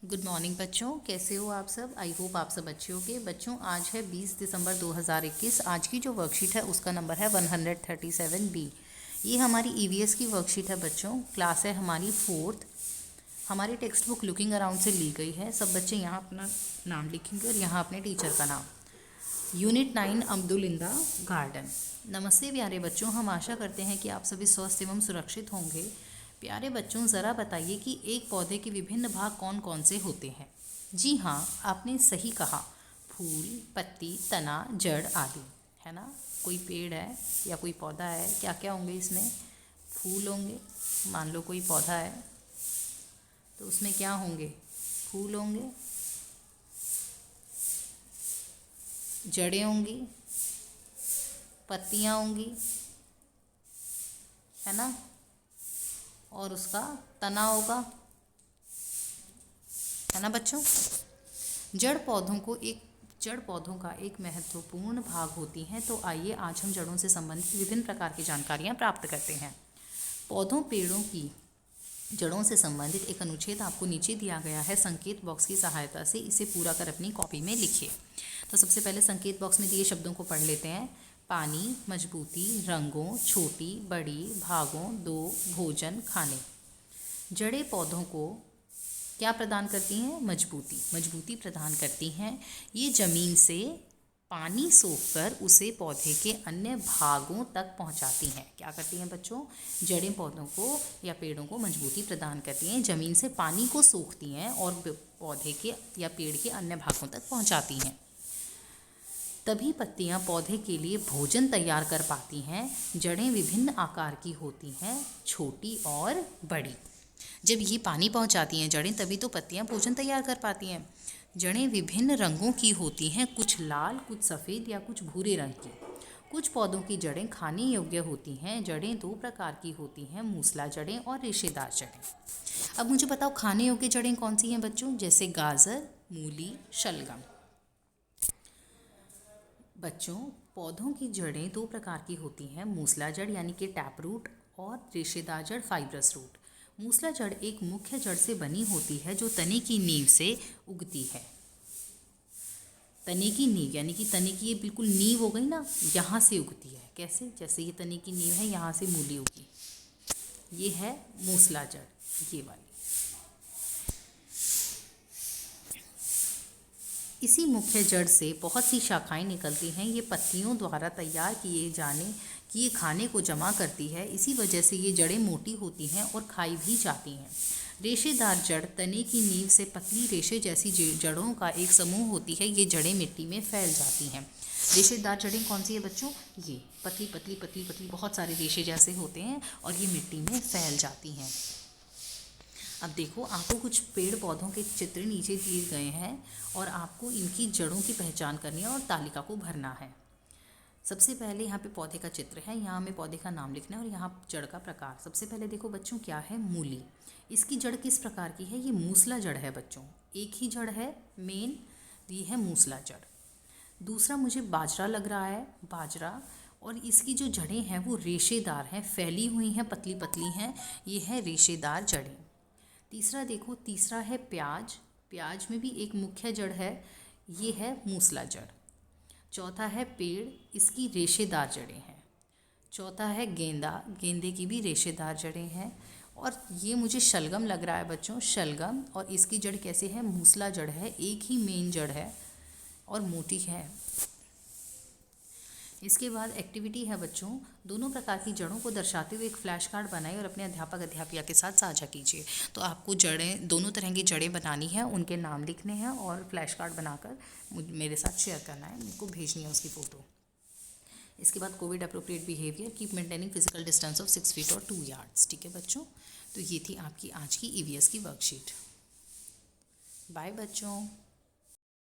Good morning बच्चों, कैसे हो आप सब। आई होप आप सब अच्छे होंगे। बच्चों आज है 20 दिसंबर 2021। आज की जो वर्कशीट है उसका नंबर है 137B। ये हमारी ईवीएस की वर्कशीट है बच्चों। क्लास है हमारी 4th। हमारी टेक्स्ट बुक लुकिंग अराउंड से ली गई है। सब बच्चे यहाँ अपना नाम लिखेंगे और यहाँ अपने टीचर का नाम। यूनिट 9 अब्दुल इंदा गार्डन। नमस्ते प्यारे बच्चों, हम आशा करते हैं कि आप सभी स्वस्थ एवं सुरक्षित होंगे। प्यारे बच्चों, ज़रा बताइए कि एक पौधे के विभिन्न भाग कौन कौन से होते हैं। जी हाँ, आपने सही कहा। फूल, पत्ती, तना, जड़ आदि, है ना। कोई पेड़ है या कोई पौधा है, क्या क्या होंगे इसमें। फूल होंगे। मान लो कोई पौधा है तो उसमें क्या होंगे, फूल होंगे, जड़ें होंगी, पत्तियाँ होंगी, है ना, और उसका तना होगा, है ना बच्चों। जड़ पौधों का एक महत्वपूर्ण भाग होती हैं। तो आइए आज हम जड़ों से संबंधित विभिन्न प्रकार की जानकारियाँ प्राप्त करते हैं। पौधों पेड़ों की जड़ों से संबंधित एक अनुच्छेद आपको नीचे दिया गया है। संकेत बॉक्स की सहायता से इसे पूरा कर अपनी कॉपी में लिखिए। तो सबसे पहले संकेत बॉक्स में दिए शब्दों को पढ़ लेते हैं। पानी, मजबूती, रंगों, छोटी बड़ी, भागों, दो, भोजन, खाने। जड़ें पौधों को क्या प्रदान करती हैं, मजबूती प्रदान करती हैं। ये जमीन से पानी सोखकर उसे पौधे के अन्य भागों तक पहुंचाती हैं। क्या करती हैं बच्चों, जड़ें पौधों को या पेड़ों को मजबूती प्रदान करती हैं, जमीन से पानी को सोखती हैं और पौधे के या पेड़ के अन्य भागों तक पहुंचाती हैं। तभी पत्तियां पौधे के लिए भोजन तैयार कर पाती हैं। जड़ें विभिन्न आकार की होती हैं, छोटी और बड़ी। जब ये पानी पहुंचाती हैं जड़ें, तभी तो पत्तियां भोजन तैयार कर पाती हैं। जड़ें विभिन्न रंगों की होती हैं, कुछ लाल, कुछ सफ़ेद या कुछ भूरे रंग की। कुछ पौधों की जड़ें खाने योग्य होती हैं। जड़ें दो प्रकार की होती हैं, मूसला जड़ें और रेशेदार जड़ें। अब मुझे बताओ खाने योग्य जड़ें कौन सी हैं बच्चों, जैसे गाजर, मूली, शलगम। बच्चों, पौधों की जड़ें दो प्रकार की होती हैं, मूसला जड़ यानी कि टैप रूट और रेशेदार जड़ फाइब्रस रूट। मूसला जड़ एक मुख्य जड़ से बनी होती है जो तने की नींव से उगती है। तने की नींव यानी कि तने की ये बिल्कुल नींव हो गई ना, यहाँ से उगती है। कैसे, जैसे ये तने की नींव है, यहाँ से मूली उगी, ये है मूसला जड़, ये वाली। इसी मुख्य जड़ से बहुत सी शाखाएं निकलती हैं। ये पत्तियों द्वारा तैयार किए खाने को जमा करती है। इसी वजह से ये जड़ें मोटी होती हैं और खाई भी जाती हैं। रेशेदार जड़ तने की नींव से पतली रेशे जैसी जड़ों का एक समूह होती है। ये जड़ें मिट्टी में फैल जाती हैं। रेशेदार जड़ें कौन सी है बच्चों, ये पतली पतली पतली पतली बहुत सारे रेशे जैसे होते हैं और ये मिट्टी में फैल जाती हैं। अब देखो, आपको कुछ पेड़ पौधों के चित्र नीचे दिए गए हैं और आपको इनकी जड़ों की पहचान करनी है और तालिका को भरना है। सबसे पहले यहाँ पे पौधे का चित्र है, यहाँ हमें पौधे का नाम लिखना है और यहाँ जड़ का प्रकार। सबसे पहले देखो बच्चों, क्या है, मूली। इसकी जड़ किस प्रकार की है, ये मूसला जड़ है बच्चों। एक ही जड़ है मेन, ये है मूसला जड़। दूसरा मुझे बाजरा लग रहा है, बाजरा, और इसकी जो जड़ें हैं वो रेशेदार हैं, फैली हुई हैं, पतली पतली हैं, ये है रेशेदार जड़ें। तीसरा देखो, तीसरा है प्याज। प्याज में भी एक मुख्य जड़ है, ये है मूसला जड़। चौथा है पेड़, इसकी रेशेदार जड़ें हैं। चौथा है गेंदा, गेंदे की भी रेशेदार जड़ें हैं। और ये मुझे शलगम लग रहा है बच्चों, शलगम, और इसकी जड़ कैसे है, मूसला जड़ है, एक ही मेन जड़ है और मोटी है। इसके बाद एक्टिविटी है बच्चों, दोनों प्रकार की जड़ों को दर्शाते हुए एक फ्लैश कार्ड बनाएं और अपने अध्यापक अध्यापिका के साथ साझा कीजिए। तो आपको जड़ें, दोनों तरह की जड़ें बनानी है, उनके नाम लिखने हैं और फ्लैश कार्ड बनाकर मेरे साथ शेयर करना है, मुझको भेजनी है उसकी फ़ोटो। इसके बाद Covid appropriate behaviour, keep maintaining physical distance of 6 feet और 2 यार्ड्स। ठीक है बच्चों, तो ये थी आपकी आज की ईवीएस की वर्कशीट। बाय बच्चों।